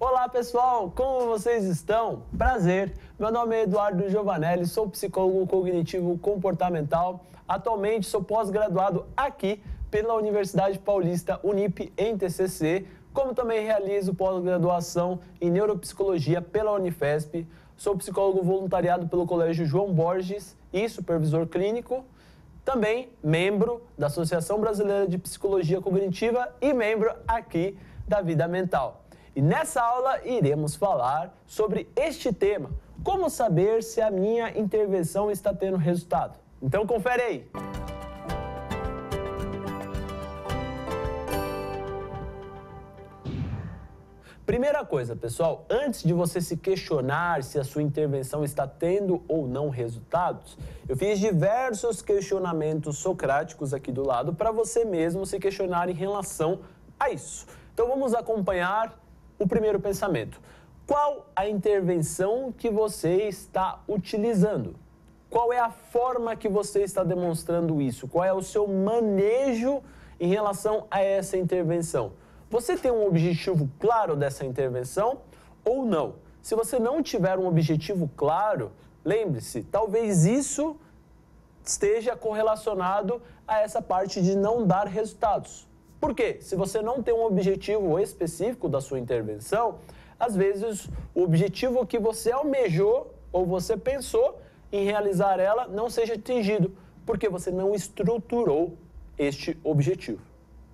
Olá pessoal, como vocês estão? Prazer, meu nome é Eduardo Giovanelli, sou psicólogo cognitivo comportamental. Atualmente sou pós-graduado aqui pela Universidade Paulista Unip em TCC, como também realizo pós-graduação em neuropsicologia pela Unifesp. Sou psicólogo voluntariado pelo Colégio João Borges e supervisor clínico. Também membro da Associação Brasileira de Psicologia Cognitiva e membro aqui da Vida Mental. E nessa aula iremos falar sobre este tema, como saber se a minha intervenção está tendo resultado. Então confere aí! Primeira coisa, pessoal, antes de você se questionar se a sua intervenção está tendo ou não resultados, eu fiz diversos questionamentos socráticos aqui do lado para você mesmo se questionar em relação a isso. Então vamos acompanhar o primeiro pensamento. Qual a intervenção que você está utilizando? Qual é a forma que você está demonstrando isso? Qual é o seu manejo em relação a essa intervenção? Você tem um objetivo claro dessa intervenção ou não? Se você não tiver um objetivo claro, lembre-se, talvez isso esteja correlacionado a essa parte de não dar resultados. Por quê? Se você não tem um objetivo específico da sua intervenção, às vezes o objetivo que você almejou ou você pensou em realizar ela não seja atingido, porque você não estruturou este objetivo.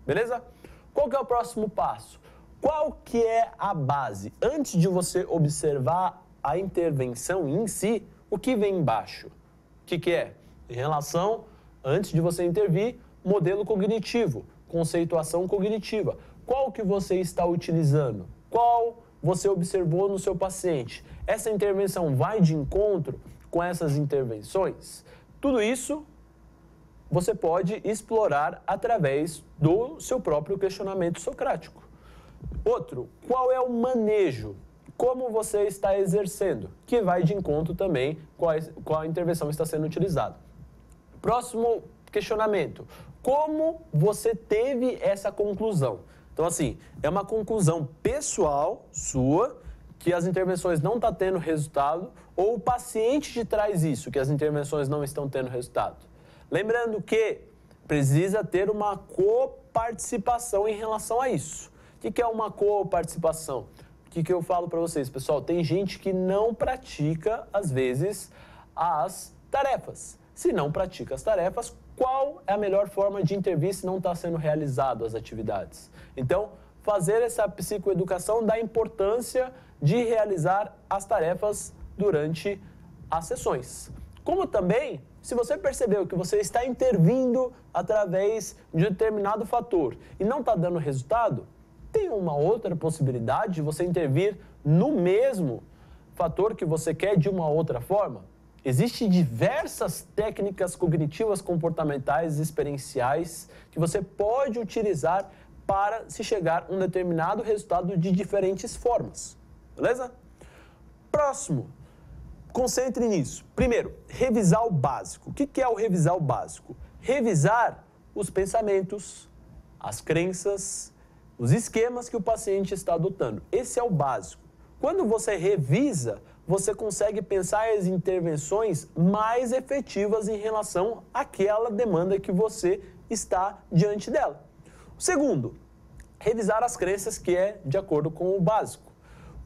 Beleza? Qual que é o próximo passo? Qual que é a base? Antes de você observar a intervenção em si, o que vem embaixo? O que é? Em relação, antes de você intervir, modelo cognitivo, conceituação cognitiva. Qual que você está utilizando? Qual você observou no seu paciente? Essa intervenção vai de encontro com essas intervenções? Tudo isso você pode explorar através do seu próprio questionamento socrático. Outro, qual é o manejo? Como você está exercendo? Que vai de encontro também qual a intervenção está sendo utilizada. Próximo questionamento. Como você teve essa conclusão? Então, assim, é uma conclusão pessoal sua que as intervenções não estão tendo resultado ou o paciente te traz isso, que as intervenções não estão tendo resultado? Lembrando que precisa ter uma coparticipação em relação a isso. O que é uma coparticipação? O que eu falo para vocês, pessoal? Tem gente que não pratica, às vezes, as tarefas. Se não pratica as tarefas, qual é a melhor forma de intervir se não está sendo realizado as atividades? Então, fazer essa psicoeducação dá importância de realizar as tarefas durante as sessões. Como também, se você percebeu que você está intervindo através de um determinado fator e não está dando resultado, tem uma outra possibilidade de você intervir no mesmo fator que você quer de uma outra forma? Existem diversas técnicas cognitivas comportamentais experienciais que você pode utilizar para se chegar a um determinado resultado de diferentes formas. Beleza? Próximo. Concentre nisso. Primeiro, revisar o básico. O que é o revisar o básico? Revisar os pensamentos, as crenças, os esquemas que o paciente está adotando. Esse é o básico. Quando você revisa, você consegue pensar as intervenções mais efetivas em relação àquela demanda que você está diante dela. O segundo, revisar as crenças, que é de acordo com o básico.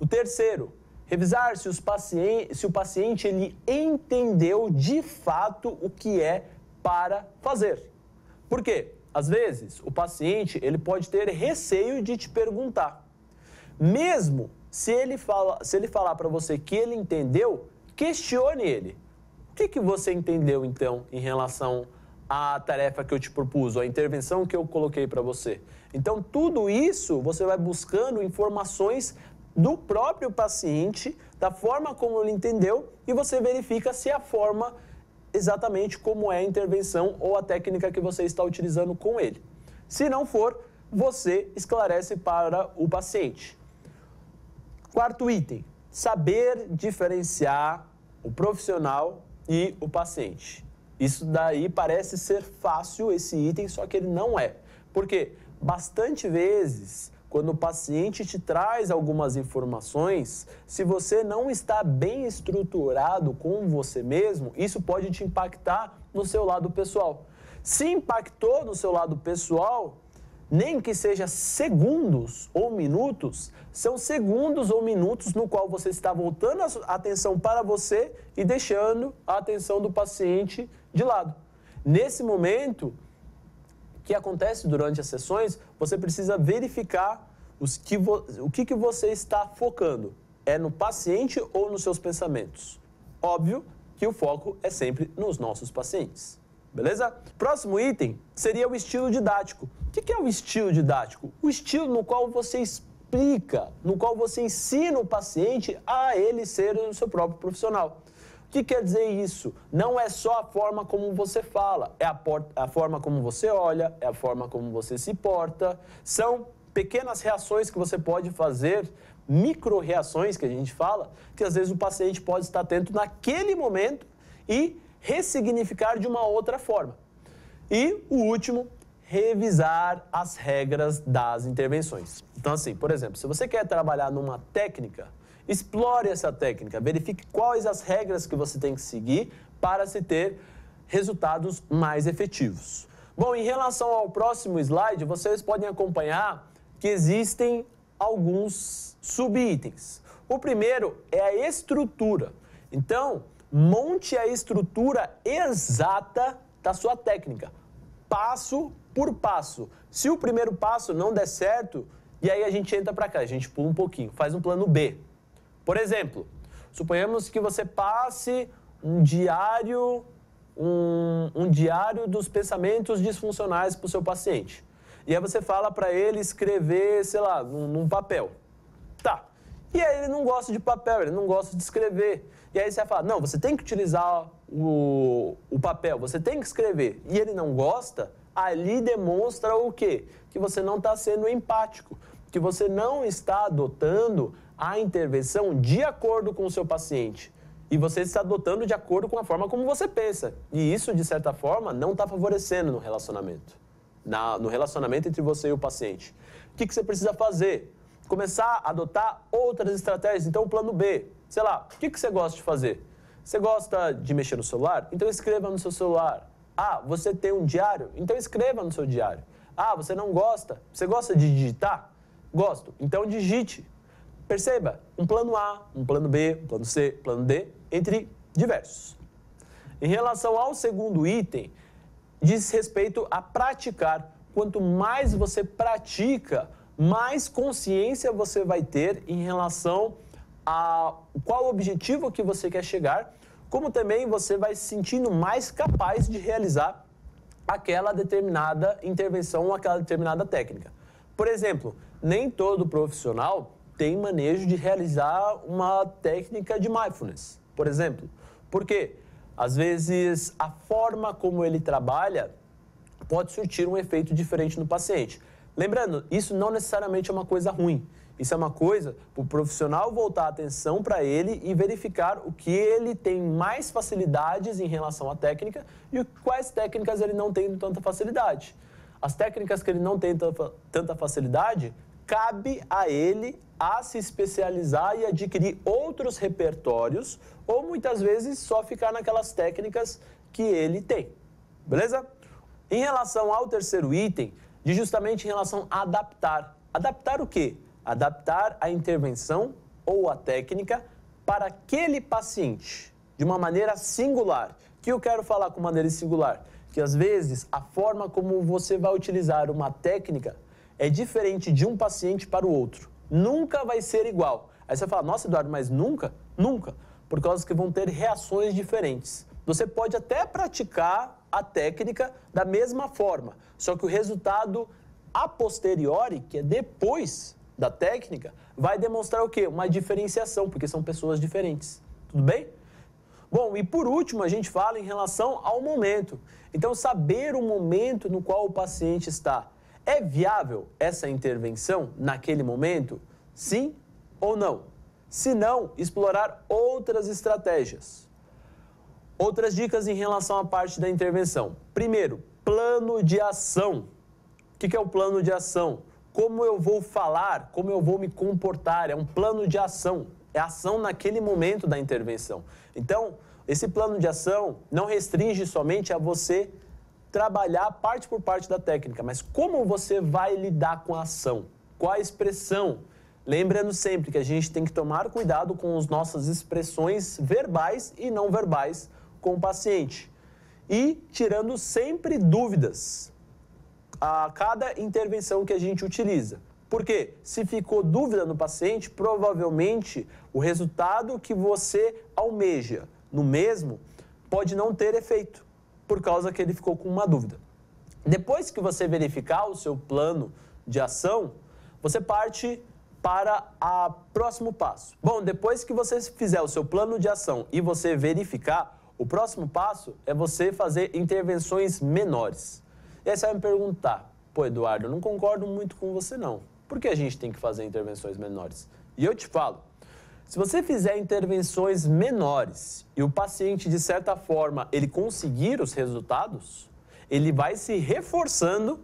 O terceiro, revisar se o paciente ele entendeu de fato o que é para fazer. Por quê? Às vezes, o paciente ele pode ter receio de te perguntar. Mesmo se ele falar para você que ele entendeu, questione ele. O que você entendeu, então, em relação à tarefa que eu te propus, ou a intervenção que eu coloquei para você? Então, tudo isso você vai buscando informações do próprio paciente, da forma como ele entendeu, e você verifica se a forma exatamente como é a intervenção ou a técnica que você está utilizando com ele. Se não for, você esclarece para o paciente. Quarto item, saber diferenciar o profissional e o paciente. Isso daí parece ser fácil, esse item, só que ele não é. Porque bastante vezes quando o paciente te traz algumas informações, se você não está bem estruturado com você mesmo, isso pode te impactar no seu lado pessoal. Se impactou no seu lado pessoal, nem que seja segundos ou minutos, são segundos ou minutos no qual você está voltando a atenção para você e deixando a atenção do paciente de lado. Nesse momento, que acontece durante as sessões, você precisa verificar o que você está focando. É no paciente ou nos seus pensamentos? Óbvio que o foco é sempre nos nossos pacientes. Beleza? Próximo item seria o estilo didático. O que é o estilo didático? O estilo no qual você explica, no qual você ensina o paciente a ele ser o seu próprio profissional. O que quer dizer isso? Não é só a forma como você fala, é a forma como você olha, é a forma como você se porta. São pequenas reações que você pode fazer, micro-reações que a gente fala, que às vezes o paciente pode estar atento naquele momento e ressignificar de uma outra forma. E o último, revisar as regras das intervenções. Então assim, por exemplo, se você quer trabalhar numa técnica, explore essa técnica, verifique quais as regras que você tem que seguir para se ter resultados mais efetivos. Bom, em relação ao próximo slide, vocês podem acompanhar que existem alguns subitens. O primeiro é a estrutura. Então, monte a estrutura exata da sua técnica, passo por passo. Se o primeiro passo não der certo, e aí a gente entra para cá, a gente pula um pouquinho, faz um plano B. Por exemplo, suponhamos que você passe um diário dos pensamentos disfuncionais para o seu paciente. E aí você fala para ele escrever, sei lá, num papel. Tá. E aí ele não gosta de papel, ele não gosta de escrever. E aí você vai falar, não, você tem que utilizar o papel, você tem que escrever. E ele não gosta, ali demonstra o quê? Que você não está sendo empático, que você não está adotando a intervenção de acordo com o seu paciente. E você está adotando de acordo com a forma como você pensa. E isso, de certa forma, não está favorecendo no relacionamento. No relacionamento entre você e o paciente. O que você precisa fazer? Começar a adotar outras estratégias. Então, o plano B. Sei lá, o que você gosta de fazer? Você gosta de mexer no celular? Então, escreva no seu celular. Ah, você tem um diário? Então, escreva no seu diário. Ah, você não gosta? Você gosta de digitar? Gosto. Então, digite. Perceba, um plano A, um plano B, um plano C, plano D, entre diversos. Em relação ao segundo item, diz respeito a praticar. Quanto mais você pratica, mais consciência você vai ter em relação a qual objetivo que você quer chegar, como também você vai se sentindo mais capaz de realizar aquela determinada intervenção ou aquela determinada técnica. Por exemplo, nem todo profissional tem manejo de realizar uma técnica de mindfulness, por exemplo. Por quê? Às vezes, a forma como ele trabalha pode surtir um efeito diferente no paciente. Lembrando, isso não necessariamente é uma coisa ruim. Isso é uma coisa para o profissional voltar a atenção para ele e verificar o que ele tem mais facilidades em relação à técnica e quais técnicas ele não tem tanta facilidade. As técnicas que ele não tem tanta facilidade, cabe a ele a se especializar e adquirir outros repertórios ou muitas vezes só ficar naquelas técnicas que ele tem. Beleza? Em relação ao terceiro item, diz justamente em relação a adaptar. Adaptar o quê? Adaptar a intervenção ou a técnica para aquele paciente de uma maneira singular. O que eu quero falar com maneira singular? Que às vezes a forma como você vai utilizar uma técnica é diferente de um paciente para o outro. Nunca vai ser igual. Aí você fala, nossa, Eduardo, mas nunca? Nunca. Por causa que vão ter reações diferentes. Você pode até praticar a técnica da mesma forma, só que o resultado a posteriori, que é depois da técnica, vai demonstrar o quê? Uma diferenciação, porque são pessoas diferentes. Tudo bem? Bom, e por último, a gente fala em relação ao momento. Então, saber o momento no qual o paciente está. É viável essa intervenção naquele momento? Sim ou não? Se não, explorar outras estratégias. Outras dicas em relação à parte da intervenção. Primeiro, plano de ação. O que é o plano de ação? como eu vou falar, como eu vou me comportar, é um plano de ação, é ação naquele momento da intervenção. Então, esse plano de ação não restringe somente a você trabalhar parte por parte da técnica, mas como você vai lidar com a ação, qual a expressão. Lembrando sempre que a gente tem que tomar cuidado com as nossas expressões verbais e não verbais com o paciente. E tirando sempre dúvidas a cada intervenção que a gente utiliza. Porque se ficou dúvida no paciente, provavelmente o resultado que você almeja no mesmo pode não ter efeito, por causa que ele ficou com uma dúvida. Depois que você verificar o seu plano de ação, você parte para o próximo passo. Bom, depois que você fizer o seu plano de ação e você verificar, o próximo passo é você fazer intervenções menores. E aí você vai me perguntar, pô, Eduardo, eu não concordo muito com você não. Por que a gente tem que fazer intervenções menores? E eu te falo, se você fizer intervenções menores e o paciente, de certa forma, ele conseguir os resultados, ele vai se reforçando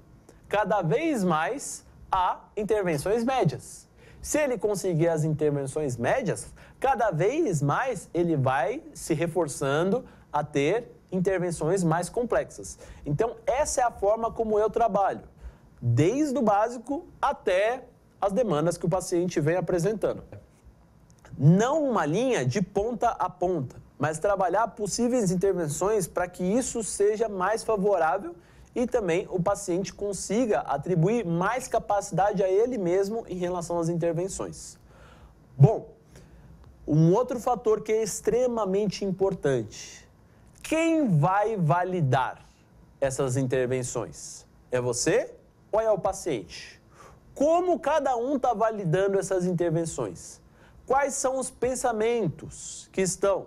cada vez mais a intervenções médias. Se ele conseguir as intervenções médias, cada vez mais ele vai se reforçando a ter intervenções mais complexas. Então, essa é a forma como eu trabalho, desde o básico até as demandas que o paciente vem apresentando. Não uma linha de ponta a ponta, mas trabalhar possíveis intervenções para que isso seja mais favorável e também o paciente consiga atribuir mais capacidade a ele mesmo em relação às intervenções. Bom, um outro fator que é extremamente importante. Quem vai validar essas intervenções? É você ou é o paciente? Como cada um está validando essas intervenções? Quais são os pensamentos que estão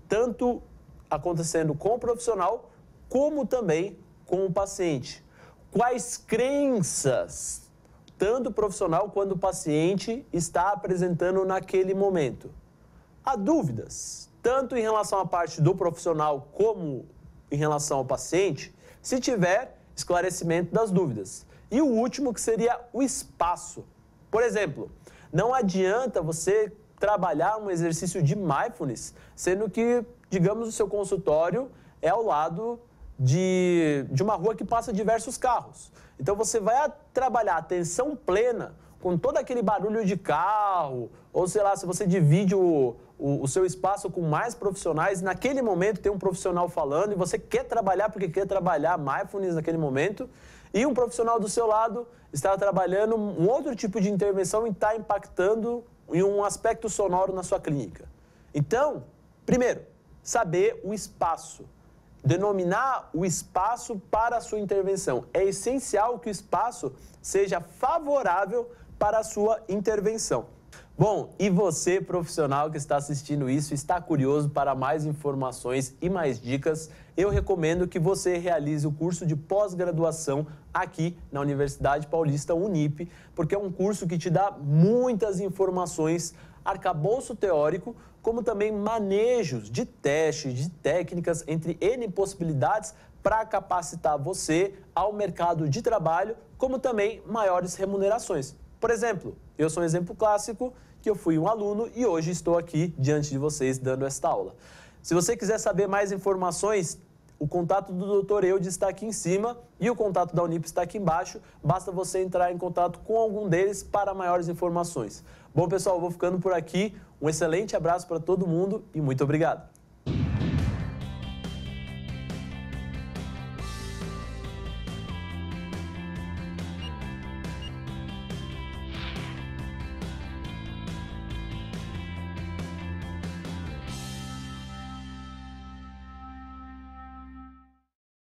tanto acontecendo com o profissional, como também com o paciente? Quais crenças, tanto o profissional quanto o paciente, está apresentando naquele momento? Há dúvidas, tanto em relação à parte do profissional como em relação ao paciente, se tiver esclarecimento das dúvidas. E o último, que seria o espaço. Por exemplo, não adianta você trabalhar um exercício de mindfulness, sendo que, digamos, o seu consultório é ao lado de uma rua que passa diversos carros. Então você vai trabalhar a atenção plena com todo aquele barulho de carro, ou sei lá, se você divide o seu espaço com mais profissionais, naquele momento tem um profissional falando e você quer trabalhar porque quer trabalhar mindfulness naquele momento, e um profissional do seu lado está trabalhando um outro tipo de intervenção e está impactando em um aspecto sonoro na sua clínica. Então, primeiro, saber o espaço. Denominar o espaço para a sua intervenção. É essencial que o espaço seja favorável para a sua intervenção. Bom, e você, profissional que está assistindo isso, está curioso para mais informações e mais dicas, eu recomendo que você realize o curso de pós-graduação aqui na Universidade Paulista Unip, porque é um curso que te dá muitas informações, arcabouço teórico, como também manejos de testes, de técnicas, entre N possibilidades para capacitar você ao mercado de trabalho, como também maiores remunerações. Por exemplo, eu sou um exemplo clássico que eu fui um aluno e hoje estou aqui diante de vocês dando esta aula. Se você quiser saber mais informações, o contato do Dr. Eudes está aqui em cima e o contato da Unip está aqui embaixo. Basta você entrar em contato com algum deles para maiores informações. Bom, pessoal, eu vou ficando por aqui. Um excelente abraço para todo mundo e muito obrigado.